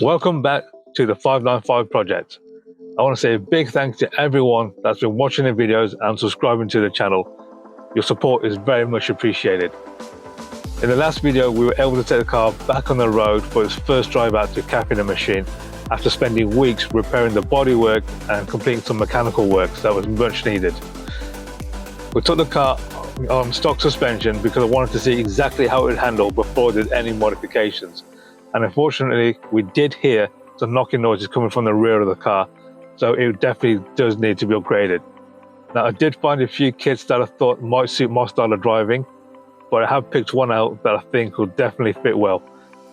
Welcome back to the 595 project. I want to say a big thanks to everyone that's been watching the videos and subscribing to the channel. Your support is very much appreciated. In the last video, we were able to take the car back on the road for its first drive out to capping the machine after spending weeks repairing the bodywork and completing some mechanical works that was much needed. We took the car on stock suspension because I wanted to see exactly how it would handle before I did any modifications. And unfortunately, we did hear some knocking noises coming from the rear of the car, so it definitely does need to be upgraded. Now, I did find a few kits that I thought might suit my style of driving, but I have picked one out that I think will definitely fit well.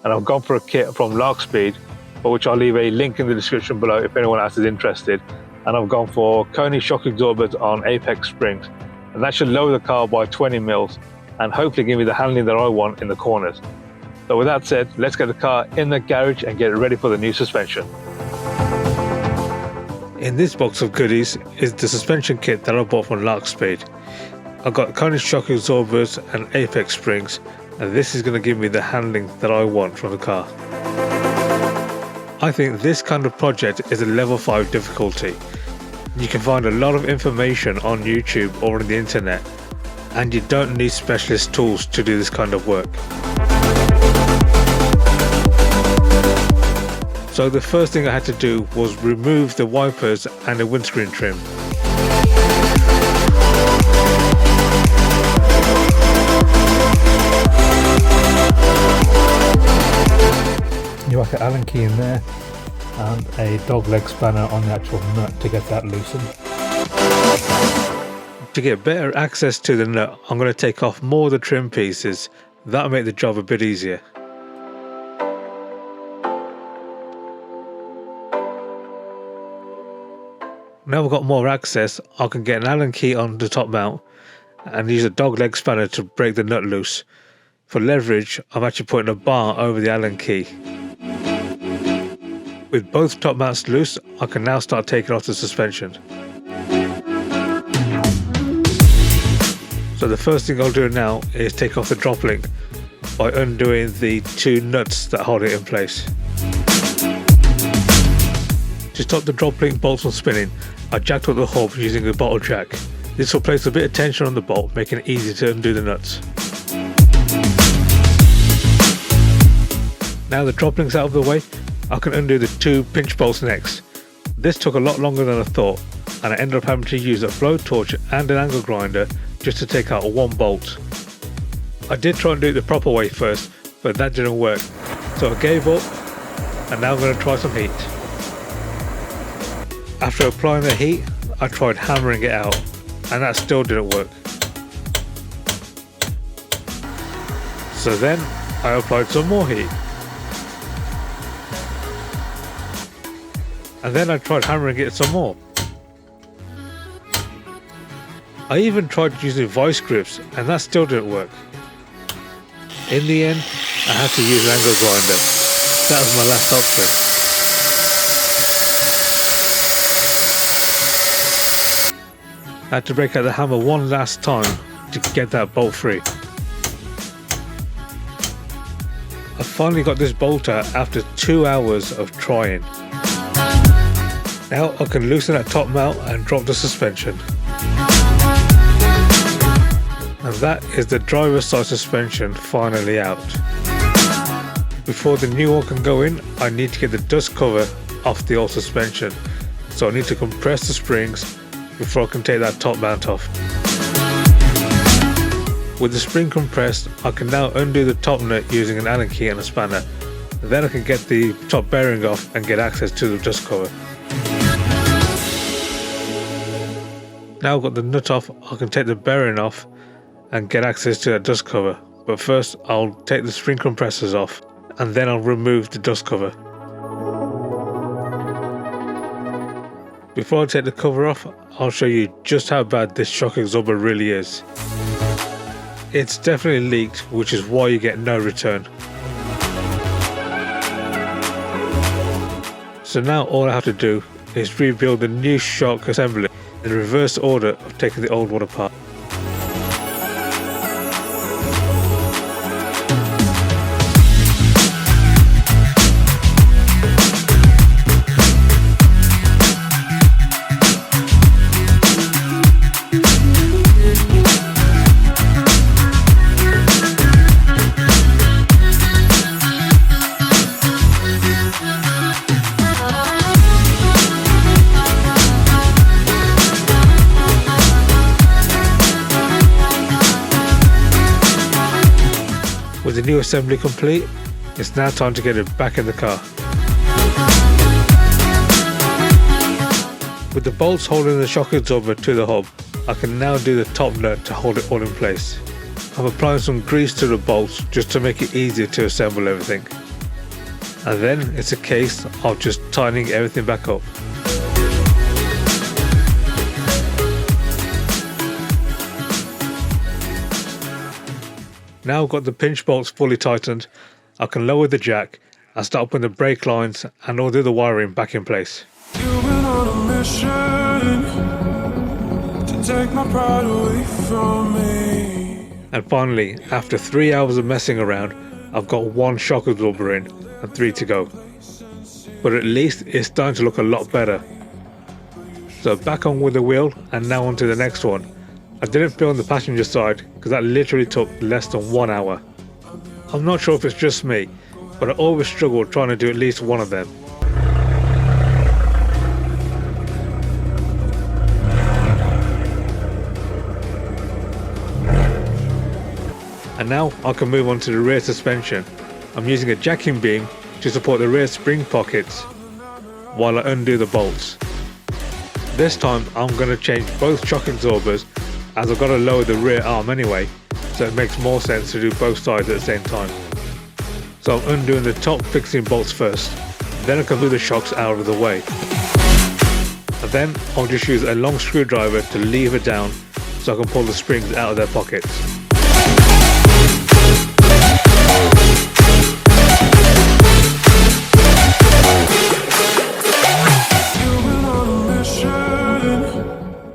And I've gone for a kit from Larkspeed, for which I'll leave a link in the description below if anyone else is interested. And I've gone for Koni shock absorbers on apex springs, and that should lower the car by 20 mils and hopefully give me the handling that I want in the corners. So with that said, let's get the car in the garage and get it ready for the new suspension. In this box of goodies is the suspension kit that I bought from Larkspeed. I've got Koni shock absorbers and apex springs, and this is going to give me the handling that I want from the car. I think this kind of project is a level 5 difficulty. You can find a lot of information on YouTube or on the internet, and you don't need specialist tools to do this kind of work. So the first thing I had to do was remove the wipers and the windscreen trim. You whack an Allen key in there and a dog leg spanner on the actual nut to get that loosened. To get better access to the nut, I'm going to take off more of the trim pieces. That'll make the job a bit easier. Now I've got more access, I can get an Allen key on the top mount and use a dog leg spanner to break the nut loose. For leverage, I'm actually putting a bar over the Allen key. With both top mounts loose, I can now start taking off the suspension. So the first thing I'll do now is take off the drop link by undoing the two nuts that hold it in place. To stop the drop link bolts from spinning, I jacked up the hub using a bottle jack. This will place a bit of tension on the bolt, making it easy to undo the nuts. Now the drop link's out of the way, I can undo the two pinch bolts next. This took a lot longer than I thought, and I ended up having to use a blowtorch and an angle grinder just to take out one bolt. I did try and do it the proper way first, but that didn't work, so I gave up, and now I'm going to try some heat. After applying the heat, I tried hammering it out, and that still didn't work. So then, I applied some more heat. And then I tried hammering it some more. I even tried using vice grips, and that still didn't work. In the end, I had to use an angle grinder. That was my last option. I had to break out the hammer one last time to get that bolt free. I finally got this bolt out after 2 hours of trying. Now I can loosen that top mount and drop the suspension. And that is the driver's side suspension finally out. Before the new one can go in, I need to get the dust cover off the old suspension. So I need to compress the springs before I can take that top mount off. With the spring compressed, I can now undo the top nut using an Allen key and a spanner. Then I can get the top bearing off and get access to the dust cover. Now I've got the nut off, I can take the bearing off and get access to that dust cover. But first I'll take the spring compressors off and then I'll remove the dust cover. Before I take the cover off, I'll show you just how bad this shock absorber really is. It's definitely leaked, which is why you get no return. So now all I have to do is rebuild the new shock assembly in reverse order of taking the old one apart. the new assembly complete, it's now time to get it back in the car. With the bolts holding the shock absorber to the hub, I can now do the top nut to hold it all in place. I'm applying some grease to the bolts just to make it easier to assemble everything. And then it's a case of just tightening everything back up. Now I've got the pinch bolts fully tightened, I can lower the jack and start putting the brake lines and all the other wiring back in place. You've been on a mission to take my pride away from me. And finally, after 3 hours of messing around, I've got one shock absorber in and 3 to go. But at least it's starting to look a lot better. So back on with the wheel and now on to the next one. I didn't film the passenger side because that literally took less than 1 hour. I'm not sure if it's just me, but I always struggle trying to do at least one of them. And now I can move on to the rear suspension. I'm using a jacking beam to support the rear spring pockets while I undo the bolts. This time I'm going to change both shock absorbers, as I've got to lower the rear arm anyway, so it makes more sense to do both sides at the same time. So I'm undoing the top fixing bolts first, then I can move the shocks out of the way. And then I'll just use a long screwdriver to lever down so I can pull the springs out of their pockets.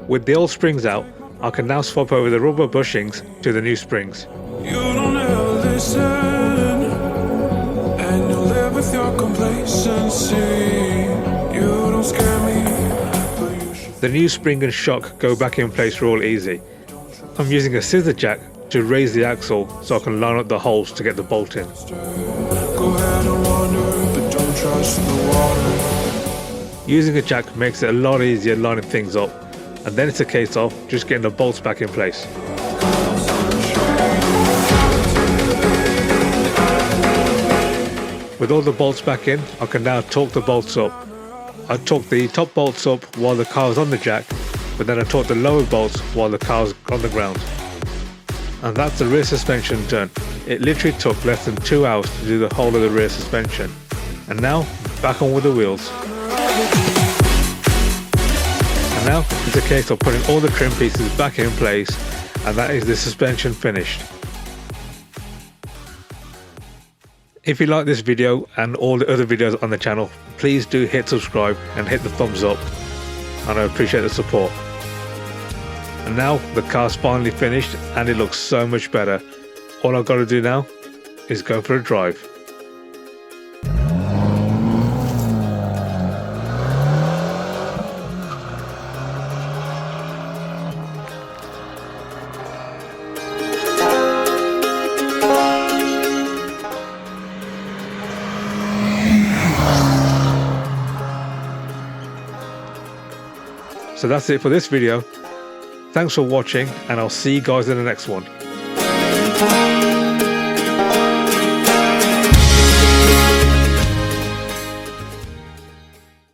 With the old springs out, I can now swap over the rubber bushings to the new springs. You don't ever listen, and you live with your complacency. You don't scare me, but you should. The new spring and shock go back in place real easy. I'm using a scissor jack to raise the axle so I can line up the holes to get the bolt in. Go ahead and wander, but don't trust the water. Using a jack makes it a lot easier lining things up, and then it's a case of just getting the bolts back in place. With all the bolts back in, I can now torque the bolts up. I torque the top bolts up while the car is on the jack, but then I torque the lower bolts while the car is on the ground. And that's the rear suspension done. It literally took less than 2 hours to do the whole of the rear suspension. And now, back on with the wheels. And now it's a case of putting all the trim pieces back in place, and that is the suspension finished. If you like this video and all the other videos on the channel, please do hit subscribe and hit the thumbs up, and I appreciate the support. And now the car's finally finished and it looks so much better. All I've got to do now is go for a drive. So that's it for this video. Thanks for watching, and I'll see you guys in the next one.